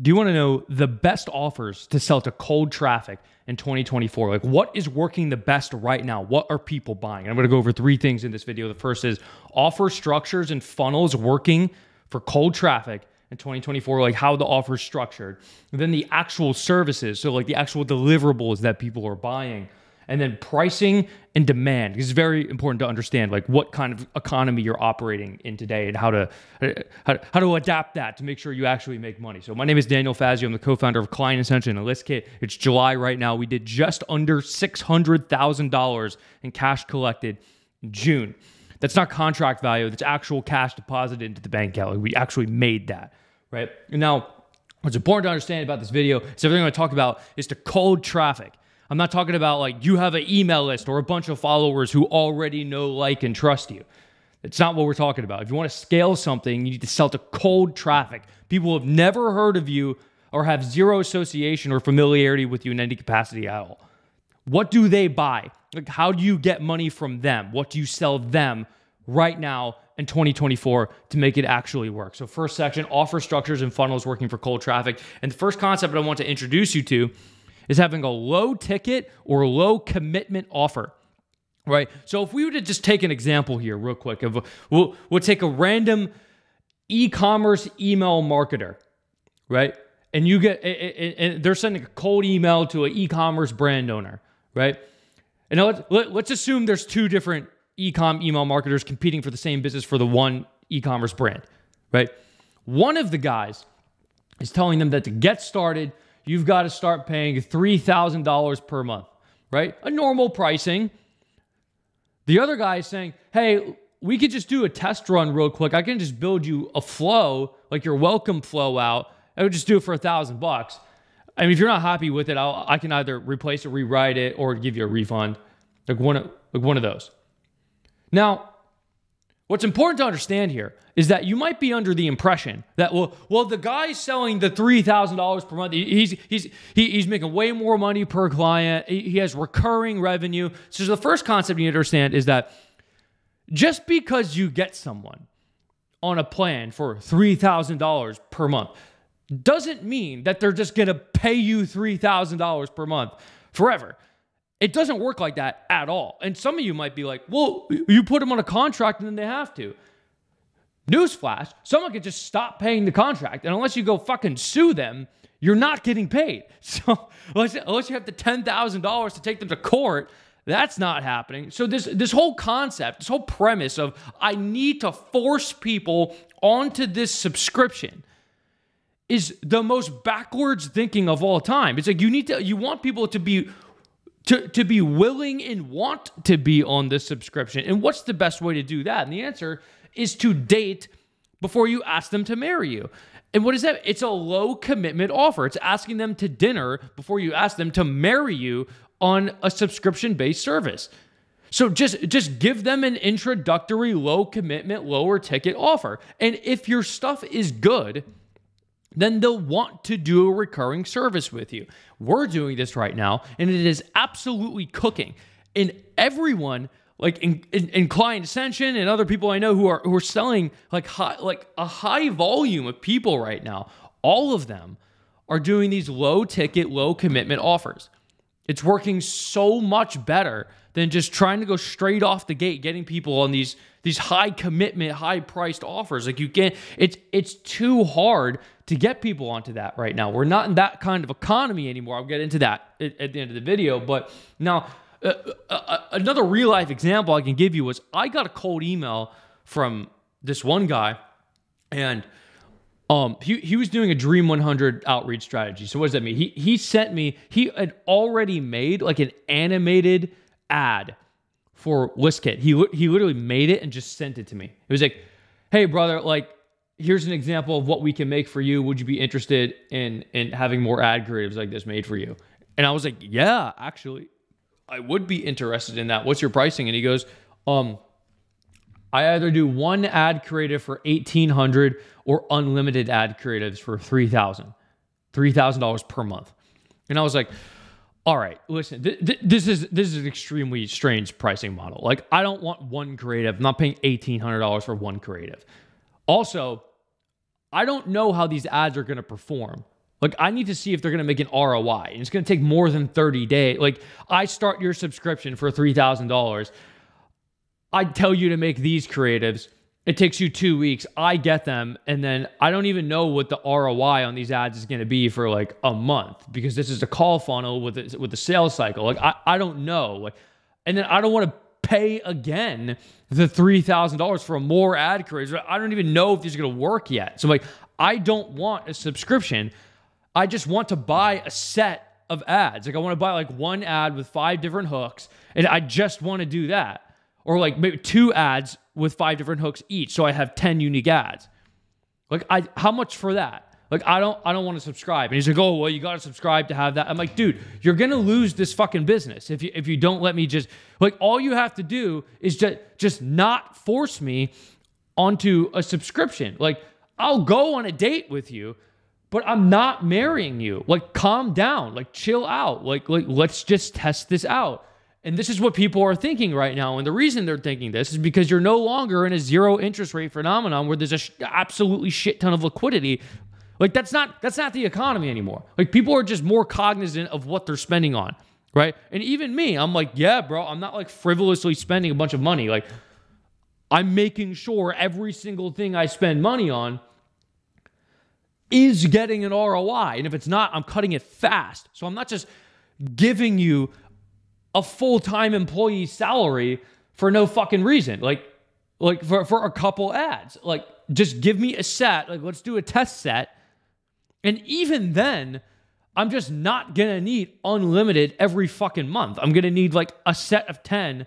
Do you want to know the best offers to sell to cold traffic in 2024? Like, what is working the best right now? What are people buying? And I'm going to go over 3 things in this video. The first is offer structures and funnels working for cold traffic in 2024, like how the offer is structured. And then the actual services, so like the actual deliverables that people are buying. And then pricing and demand. It's very important to understand like what kind of economy you're operating in today and how to adapt that to make sure you actually make money. So my name is Daniel Fazio. I'm the co-founder of Client Ascension and List Kit. It's July right now. We did just under $600,000 in cash collected in June. That's not contract value. That's actual cash deposited into the bank account. Like we actually made that, right? And now, what's important to understand about this video is everything I'm going to talk about is to cold traffic. I'm not talking about like you have an email list or a bunch of followers who already know, like, and trust you. It's not what we're talking about. If you want to scale something, you need to sell to cold traffic. People who have never heard of you or have zero association or familiarity with you in any capacity at all. What do they buy? Like, how do you get money from them? What do you sell them right now in 2024 to make it actually work? So first section, offer structures and funnels working for cold traffic. And the first concept I want to introduce you to is having a low ticket or low commitment offer, right? So if we were to just take an example here real quick, we'll take a random e-commerce email marketer, right? And you get, and they're sending a cold email to an e-commerce brand owner, right? And let's assume there's 2 different e-com email marketers competing for the same business for the one e-commerce brand, right? One of the guys is telling them that to get started, you've got to start paying $3,000 per month, right? A normal pricing. The other guy is saying, hey, we could just do a test run real quick. I can just build you a flow, like your welcome flow out. I would just do it for $1,000. I mean, if you're not happy with it, I can either replace it, rewrite it, or give you a refund. Like one of those. Now, what's important to understand here is that you might be under the impression that, well, the guy selling the $3,000 per month, he's making way more money per client. He has recurring revenue. So the first concept you need to understand is that just because you get someone on a plan for $3,000 per month doesn't mean that they're just going to pay you $3,000 per month forever. It doesn't work like that at all. And some of you might be like, well, you put them on a contract and then they have to. Newsflash, someone could just stop paying the contract. And unless you go fucking sue them, you're not getting paid. So unless you have the $10,000 to take them to court, that's not happening. So this whole concept, this whole premise of I need to force people onto this subscription is the most backwards thinking of all time. It's like you want people to be willing and want to be on this subscription. And what's the best way to do that? And the answer is to date before you ask them to marry you. And what is that? It's a low commitment offer. It's asking them to dinner before you ask them to marry you on a subscription-based service. So just give them an introductory, low commitment, lower ticket offer. And if your stuff is good, then they'll want to do a recurring service with you. We're doing this right now, and it is absolutely cooking. And everyone, like in Client Ascension and other people I know who are selling like a high volume of people right now, all of them are doing these low ticket, low commitment offers. It's working so much better than just trying to go straight off the gate, getting people on these high commitment, high priced offers. Like you can't, it's too hard to get people onto that right now. We're not in that kind of economy anymore. I'll get into that at the end of the video. But now, another real life example I can give you was I got a cold email from this one guy, and he was doing a Dream 100 outreach strategy. So what does that mean? He sent me, he had already made like an animated ad for List Kit. He literally made it and just sent it to me. It was like, hey brother, like here's an example of what we can make for you. Would you be interested in having more ad creatives like this made for you? And I was like, yeah, actually, I would be interested in that. What's your pricing? And he goes, I either do one ad creative for $1,800 or unlimited ad creatives for $3,000 per month. And I was like, all right, listen, this is an extremely strange pricing model. Like, I don't want one creative. I'm not paying $1,800 for one creative. Also, I don't know how these ads are going to perform. Like, I need to see if they're going to make an ROI, and it's going to take more than 30 days. Like, I start your subscription for $3,000. I tell you to make these creatives. It takes you 2 weeks. I get them, and then I don't even know what the ROI on these ads is going to be for like a month, because this is a call funnel with the sales cycle. Like, I don't know. Like, and then I don't want to pay again the $3,000 for more ad creatives. I don't even know if these are going to work yet. So like, I don't want a subscription. I just want to buy a set of ads. Like, I want to buy like one ad with 5 different hooks, and I just want to do that. Or like maybe 2 ads with 5 different hooks each, so I have 10 unique ads. Like, how much for that? Like, I don't want to subscribe. And he's like, oh, well, you got to subscribe to have that. I'm like, dude, you're going to lose this fucking business if you don't let me just, like, all you have to do is just not force me onto a subscription. Like, I'll go on a date with you, but I'm not marrying you. Like, calm down. Like, chill out. Like let's just test this out. And this is what people are thinking right now. And the reason they're thinking this is because you're no longer in a zero interest rate phenomenon where there's a absolutely shit ton of liquidity. Like, that's not the economy anymore. Like, people are just more cognizant of what they're spending on, right? And even me, I'm like, yeah, bro, I'm not like frivolously spending a bunch of money. Like, I'm making sure every single thing I spend money on is getting an ROI. And if it's not, I'm cutting it fast. So I'm not just giving you a full-time employee salary for no fucking reason. Like for a couple ads. Like, just give me a set. Like, let's do a test set. And even then, I'm just not going to need unlimited every fucking month. I'm going to need like a set of 10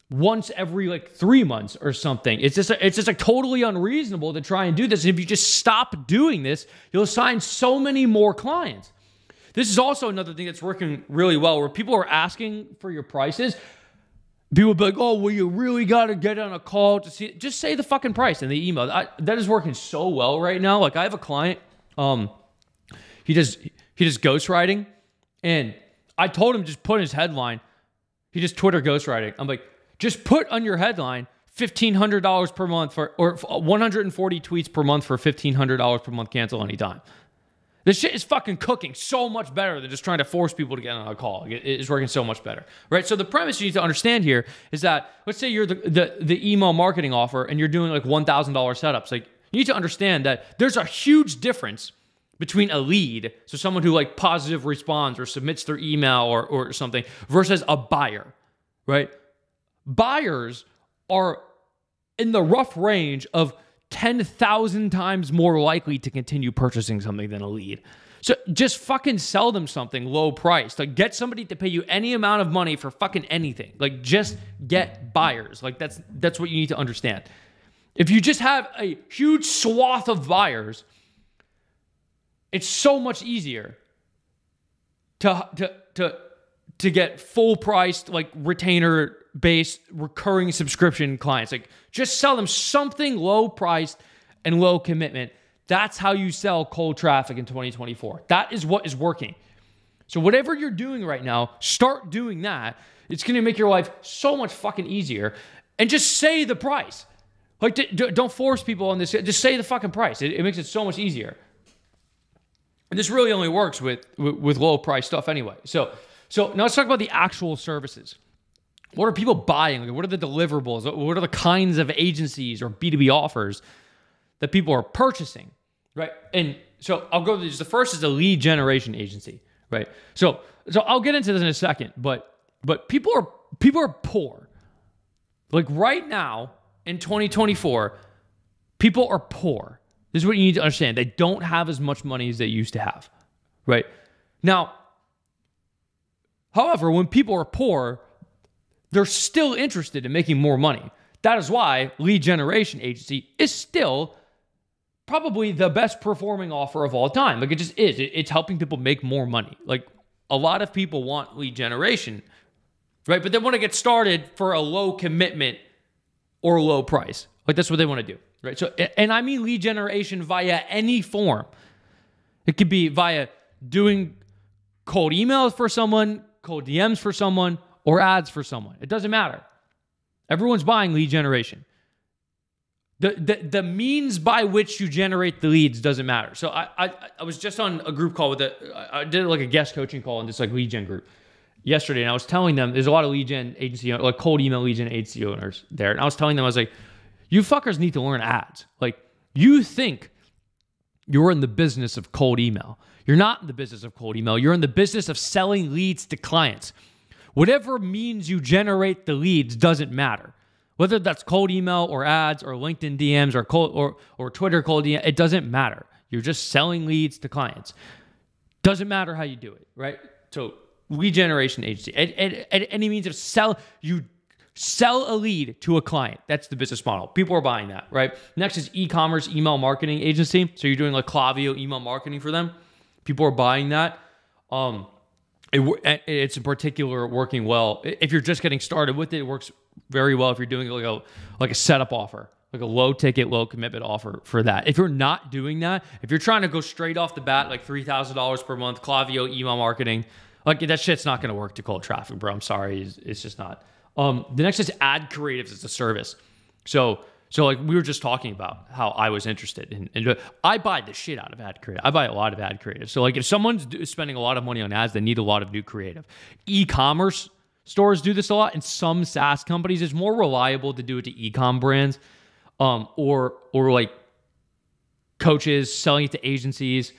once every like 3 months or something. It's just like totally unreasonable to try and do this. And if you just stop doing this, you'll sign so many more clients. This is also another thing that's working really well, where people are asking for your prices. People will be like, oh, well, you really got to get on a call to see it. Just say the fucking price in the email. That is working so well right now. Like, I have a client, he does ghostwriting, and I told him just put his headline. He does Twitter ghostwriting. I'm like, just put on your headline $1,500 per month or 140 tweets per month for $1,500 per month, cancel anytime. This shit is fucking cooking so much better than just trying to force people to get on a call. It is working so much better, right? So the premise you need to understand here is that, let's say you're the email marketing offer and you're doing like $1,000 setups. Like, you need to understand that there's a huge difference between a lead, so someone who like positive responds or submits their email or something, versus a buyer, right? Buyers are in the rough range of 10,000 times more likely to continue purchasing something than a lead. So just fucking sell them something low priced. Like, get somebody to pay you any amount of money for fucking anything. Like, just get buyers. Like, that's what you need to understand. If you just have a huge swath of buyers, it's so much easier to get full priced, like, retainer based recurring subscription clients. Like, just sell them something low priced and low commitment. That's how you sell cold traffic in 2024. That is what is working. So whatever you're doing right now, start doing that. It's going to make your life so much fucking easier. And just say the price. Like, don't force people on this. Just say the fucking price. It makes it so much easier. And this really only works with low price stuff anyway. So now let's talk about the actual services. What are people buying? Like, what are the deliverables? What are the kinds of agencies or B2B offers that people are purchasing, right? And so I'll go through these. The first is a lead generation agency, right? So I'll get into this in a second, but people are poor. Like, right now in 2024, people are poor. This is what you need to understand. They don't have as much money as they used to have, right? Now, however, when people are poor, they're still interested in making more money. That is why lead generation agency is still probably the best performing offer of all time. Like, it just is. It's helping people make more money. Like, a lot of people want lead generation, right? But they want to get started for a low commitment or low price. Like, that's what they want to do, right? So, and I mean lead generation via any form. It could be via doing cold emails for someone, cold DMs for someone, or ads for someone. It doesn't matter. Everyone's buying lead generation. The means by which you generate the leads doesn't matter. So I was just on a group call with I did like a guest coaching call in this like lead gen group yesterday, and I was telling them there's a lot of lead gen agency, like cold email lead gen agency owners there, and I was telling them, I was like, you fuckers need to learn ads. Like, you think you're in the business of cold email. You're not in the business of cold email. You're in the business of selling leads to clients. Whatever means you generate the leads doesn't matter. Whether that's cold email or ads or LinkedIn DMs or Twitter cold DM, it doesn't matter. You're just selling leads to clients. Doesn't matter how you do it, right? So lead generation agency, any means of you sell a lead to a client. That's the business model. People are buying that, right? Next is e-commerce email marketing agency. So you're doing like Fazio email marketing for them. People are buying that. It's in particular working well. If you're just getting started with it, it works very well if you're doing like a setup offer, like a low ticket, low commitment offer for that. If you're not doing that, if you're trying to go straight off the bat, like $3,000 per month, Fazio email marketing, like that shit's not going to work to cold traffic, bro. I'm sorry. It's just not. The next is ad creatives as a service. So like we were just talking about how I was interested in I buy the shit out of ad creative. I buy a lot of ad creative. So like if someone's spending a lot of money on ads, they need a lot of new creative. E-commerce stores do this a lot, and some SaaS companies, it's more reliable to do it to e-com brands, or like coaches selling it to agencies,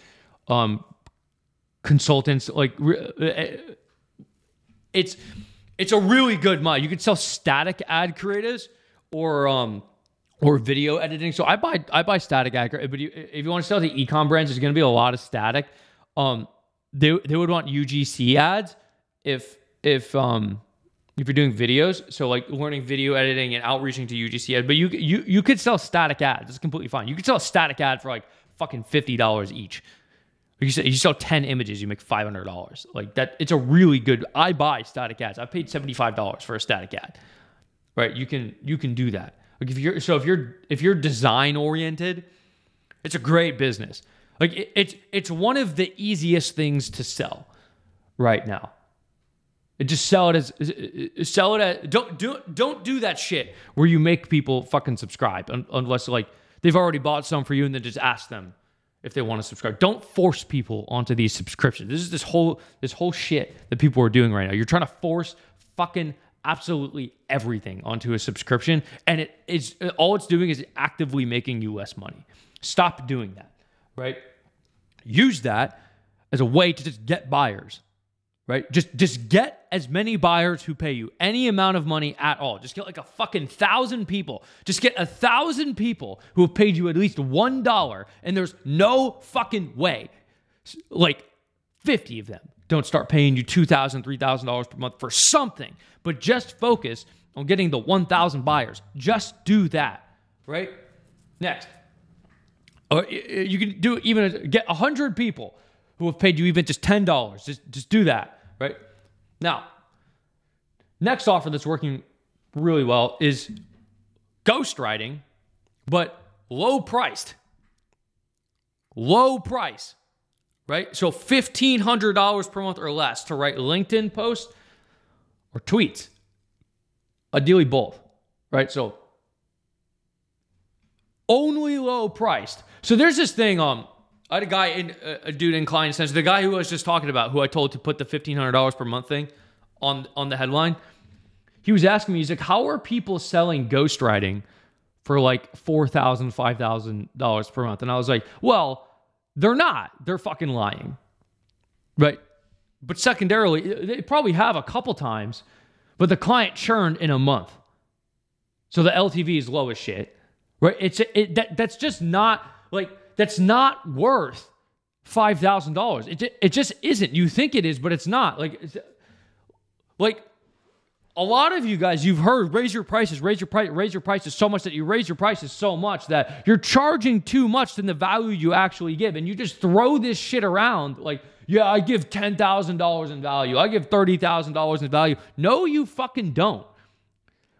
consultants. Like it's a really good model. You can sell static ad creatives or video editing. So I buy static ad creative, but if you want to sell to e-com brands, there's going to be a lot of static. They would want UGC ads if you're doing videos, so like learning video editing and outreaching to UGC ads, but you could sell static ads. It's completely fine. You could sell a static ad for like fucking $50 each. You sell 10 images, you make $500. Like that, it's a really good. I buy static ads. I paid $75 for a static ad. Right? You can do that. Like if you're design oriented, it's a great business. Like it's one of the easiest things to sell right now. Just sell it as don't do that shit where you make people fucking subscribe unless like they've already bought some for you and then just ask them if they want to subscribe. Don't force people onto these subscriptions. This is this whole shit that people are doing right now. You're trying to force fucking absolutely everything onto a subscription, and all it's doing is actively making you less money. Stop doing that, right? Use that as a way to just get buyers. Right? Just get as many buyers who pay you any amount of money at all. Just get like a fucking 1,000 people. Just get 1,000 people who have paid you at least $1, and there's no fucking way, like 50 of them don't start paying you $2,000, $3,000 per month for something. But just focus on getting the 1,000 buyers. Just do that, right? Next, you can do even get 100 people who have paid you even just $10. Just do that, right? Now, next offer that's working really well is ghostwriting, but low priced. Low price, right? So $1,500 per month or less to write LinkedIn posts or tweets. Ideally both, right? So only low priced. So there's this thing, I had a dude in Client Essentials, the guy who I was just talking about, who I told to put the $1,500 per month thing on the headline. He was asking me, he's like, how are people selling ghostwriting for like $4,000, $5,000 per month? And I was like, well, they're not. They're fucking lying, right? But secondarily, they probably have a couple times, but the client churned in a month. So the LTV is low as shit, right? That's just not like, that's not worth $5,000. It just isn't. You think it is, but it's not. Like a lot of you guys, you've heard raise your prices so much that you raise your prices so much that you're charging too much than the value you actually give. And you just throw this shit around like, yeah, I give $10,000 in value. I give $30,000 in value. No, you fucking don't.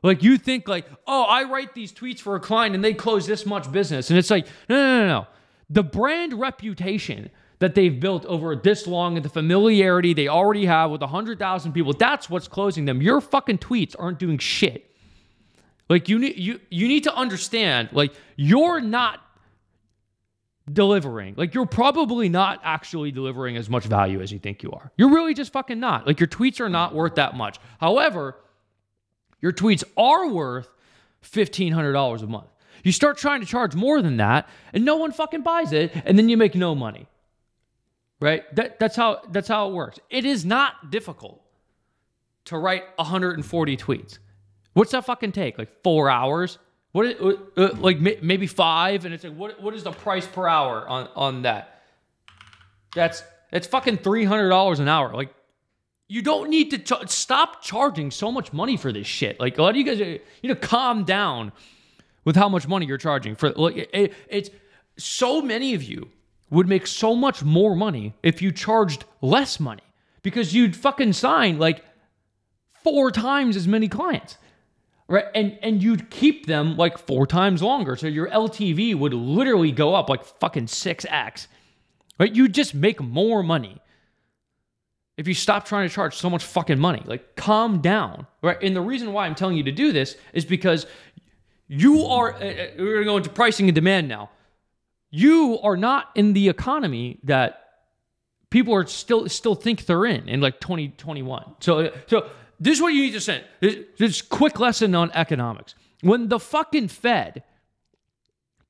Like you think like, oh, I write these tweets for a client and they close this much business. And it's like, no. The brand reputation that they've built over this long and the familiarity they already have with 100,000 people, that's what's closing them. Your fucking tweets aren't doing shit. Like you need to understand, like you're not delivering. Like you're probably not actually delivering as much value as you think you are. You're really just fucking not. Like your tweets are not worth that much. However, your tweets are worth $1,500 a month. You start trying to charge more than that and no one fucking buys it and then you make no money. Right? That's how it works. It is not difficult to write 140 tweets. What's that fucking take? Like 4 hours? Like maybe 5? And it's like, what is the price per hour on that? That's fucking $300 an hour. Like, you don't need to stop charging so much money for this shit. Like, a lot of you guys need to calm down with how much money you're charging for. Like, it's so many of you would make so much more money if you charged less money because you'd fucking sign like 4 times as many clients. Right, and you'd keep them like 4 times longer. So your LTV would literally go up like fucking 6x. Right, you'd just make more money if you stop trying to charge so much fucking money. Like, calm down. Right, and the reason why I'm telling you to do this is because you are. We're gonna go into pricing and demand now. You are not in the economy that people are still think they're in like 2021. So. This is what you need to send. This quick lesson on economics. When the fucking Fed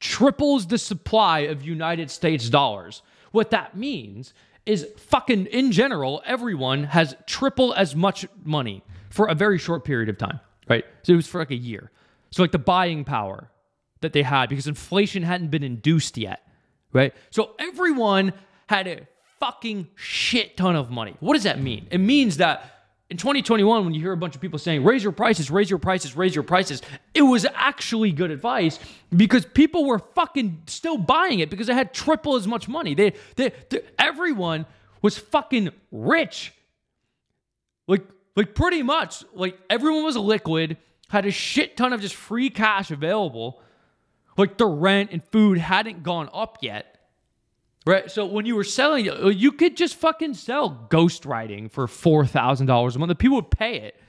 triples the supply of United States dollars, what that means is fucking, in general, everyone has triple as much money for a very short period of time, right? So it was for like a year. So like the buying power that they had because inflation hadn't been induced yet, right? So everyone had a fucking shit ton of money. What does that mean? It means that in 2021, when you hear a bunch of people saying, raise your prices, raise your prices, raise your prices, it was actually good advice because people were fucking still buying it because they had triple as much money. Everyone was fucking rich. Like pretty much, like everyone was liquid, had a shit ton of just free cash available. Like the rent and food hadn't gone up yet. Right, so when you were selling, you could just fucking sell ghostwriting for $4,000 a month. The people would pay it.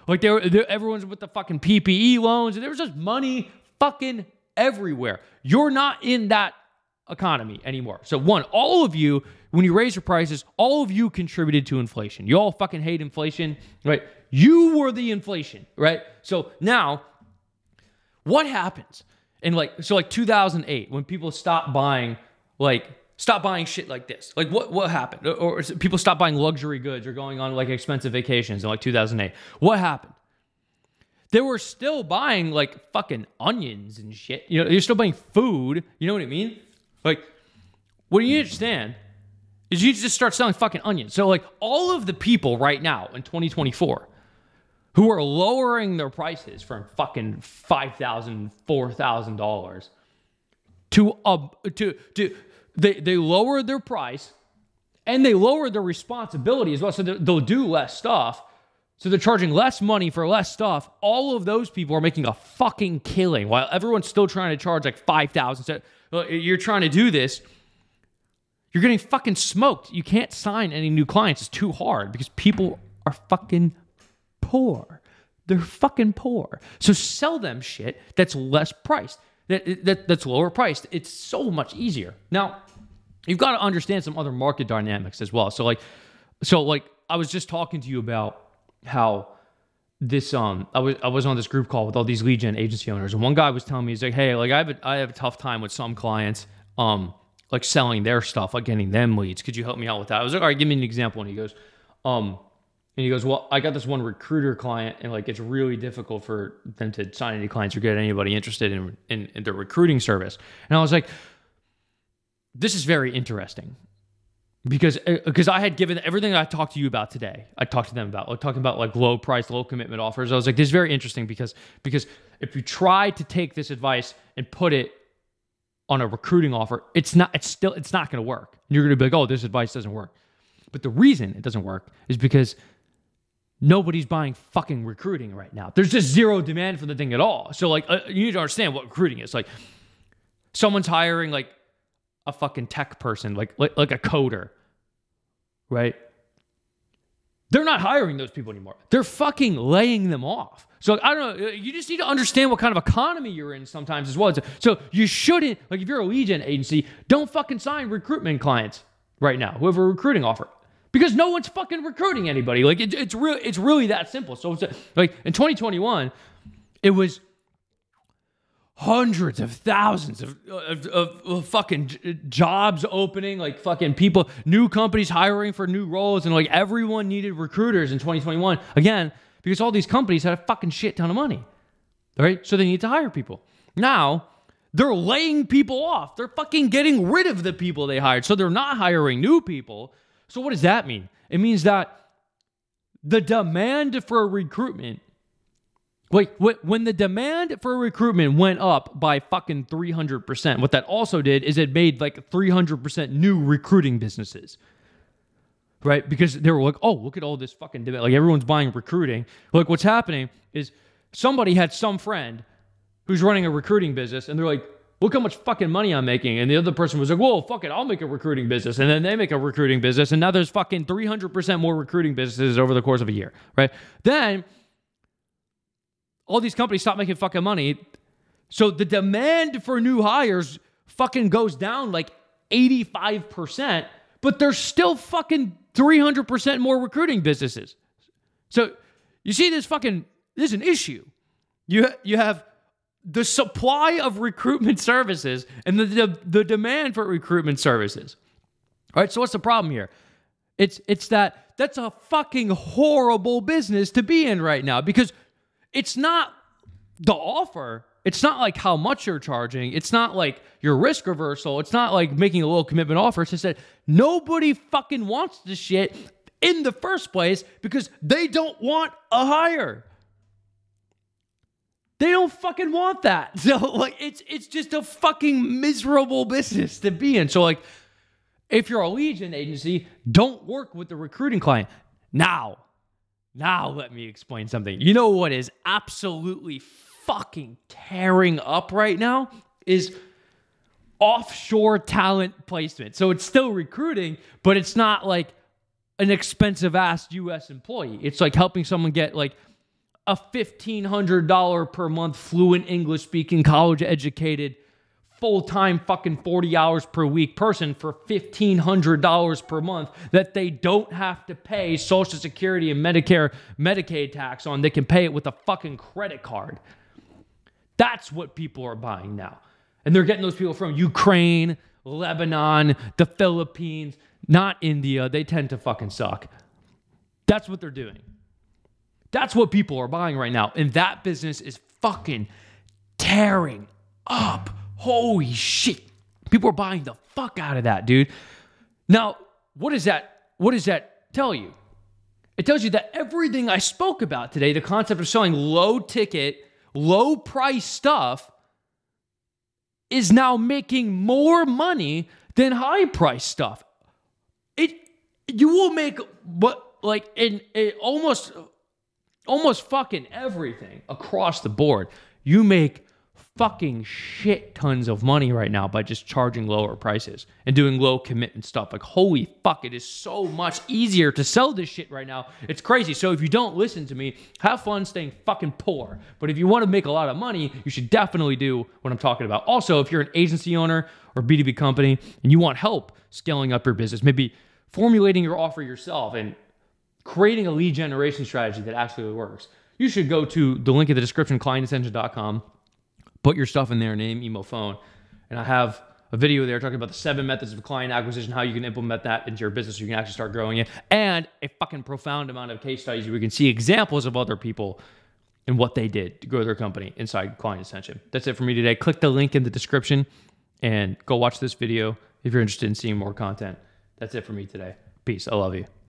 Like everyone's with the fucking PPE loans, and there was just money fucking everywhere. You're not in that economy anymore. So one, all of you, when you raise your prices, all of you contributed to inflation. You all fucking hate inflation, right? You were the inflation, right? So now, what happens in like 2008 when people stopped buying shit like this? Like what happened? Or people stopped buying luxury goods or going on like expensive vacations in like 2008. What happened? They were still buying like fucking onions and shit. You know, you're still buying food. You know what I mean? Like, what you understand is you just start selling fucking onions. So like all of the people right now in 2024 who are lowering their prices from fucking $5,000, $4,000 to They lower their price and they lower their responsibility as well. So they'll do less stuff. So they're charging less money for less stuff. All of those people are making a fucking killing while everyone's still trying to charge like 5,000. So you're trying to do this. You're getting fucking smoked. You can't sign any new clients. It's too hard because people are fucking poor. They're fucking poor. So sell them shit that's less priced. That's lower priced. It's so much easier. Now, you've got to understand some other market dynamics as well. So I was just talking to you about how this I was on this group call with all these lead gen agency owners, and one guy was telling me, he's like, hey, like I have a tough time with some clients like selling their stuff, like getting them leads. Could you help me out with that? I was like, all right, give me an example. And he goes, well, I got this one recruiter client, and like it's really difficult for them to sign any clients or get anybody interested in their recruiting service. And I was like, this is very interesting because I had given everything I talked to you about today. I talked to them about like talking about like low price, low commitment offers. I was like, this is very interesting because if you try to take this advice and put it on a recruiting offer, it's not going to work. You're going to be like, oh, this advice doesn't work. But the reason it doesn't work is because nobody's buying fucking recruiting right now. There's just zero demand for the thing at all. So like, you need to understand what recruiting is. Like, someone's hiring like a fucking tech person, like a coder, right? They're not hiring those people anymore. They're fucking laying them off. So I don't know. You just need to understand what kind of economy you're in sometimes as well. So you shouldn't, like if you're a lead gen agency, don't fucking sign recruitment clients right now who have a recruiting offer, because no one's fucking recruiting anybody. Like it's really that simple. So it's like in 2021, it was hundreds of thousands of fucking jobs opening, like fucking people, new companies hiring for new roles, and like everyone needed recruiters in 2021 again, because all these companies had a fucking shit ton of money, right? So they need to hire people. Now they're laying people off. They're fucking getting rid of the people they hired. So they're not hiring new people. So what does that mean? It means that the demand for recruitment, like when the demand for recruitment went up by fucking 300%, what that also did is it made like 300% new recruiting businesses, right? Because they were like, oh, look at all this fucking demand. Like everyone's buying recruiting. Like what's happening is somebody had some friend who's running a recruiting business, and they're like, look how much fucking money I'm making. And the other person was like, whoa, fuck it, I'll make a recruiting business. And then they make a recruiting business, and now there's fucking 300% more recruiting businesses over the course of a year, right? Then all these companies stop making fucking money. So the demand for new hires fucking goes down like 85%, but there's still fucking 300% more recruiting businesses. So you see this is an issue. You have the supply of recruitment services and the demand for recruitment services. All right, so what's the problem here? It's that's a fucking horrible business to be in right now, because it's not the offer. It's not like how much you're charging. It's not like your risk reversal. It's not like making a little commitment offer. It's just that nobody fucking wants this shit in the first place because they don't want a hire. They don't fucking want that. So like it's just a fucking miserable business to be in. So like if you're a lead gen agency, don't work with the recruiting client. Now let me explain something. You know what is absolutely fucking tearing up right now is offshore talent placement. So it's still recruiting, but it's not like an expensive ass US employee. It's like helping someone get like a $1,500 per month fluent English speaking, college educated, full-time fucking 40 hours per week person for $1,500 per month that they don't have to pay Social Security and Medicare, Medicaid tax on. They can pay it with a fucking credit card. That's what people are buying now. And they're getting those people from Ukraine, Lebanon, the Philippines, not India. They tend to fucking suck. That's what they're doing. That's what people are buying right now. And that business is fucking tearing up. Holy shit. People are buying the fuck out of that, dude. Now, what does that tell you? It tells you that everything I spoke about today, the concept of selling low ticket, low price stuff, is now making more money than high price stuff. You will make almost fucking everything across the board. You make fucking shit tons of money right now by just charging lower prices and doing low commitment stuff. Like, holy fuck, it is so much easier to sell this shit right now. It's crazy. So if you don't listen to me, have fun staying fucking poor. But if you want to make a lot of money, you should definitely do what I'm talking about. Also, if you're an agency owner or B2B company and you want help scaling up your business, maybe formulating your offer yourself and creating a lead generation strategy that actually works, you should go to the link in the description, clientascension.com. Put your stuff in there, name, email, phone. And I have a video there talking about the 7 methods of client acquisition, how you can implement that into your business so you can actually start growing it, and a fucking profound amount of case studies where we can see examples of other people and what they did to grow their company inside Client Ascension. That's it for me today. Click the link in the description and go watch this video if you're interested in seeing more content. That's it for me today. Peace. I love you.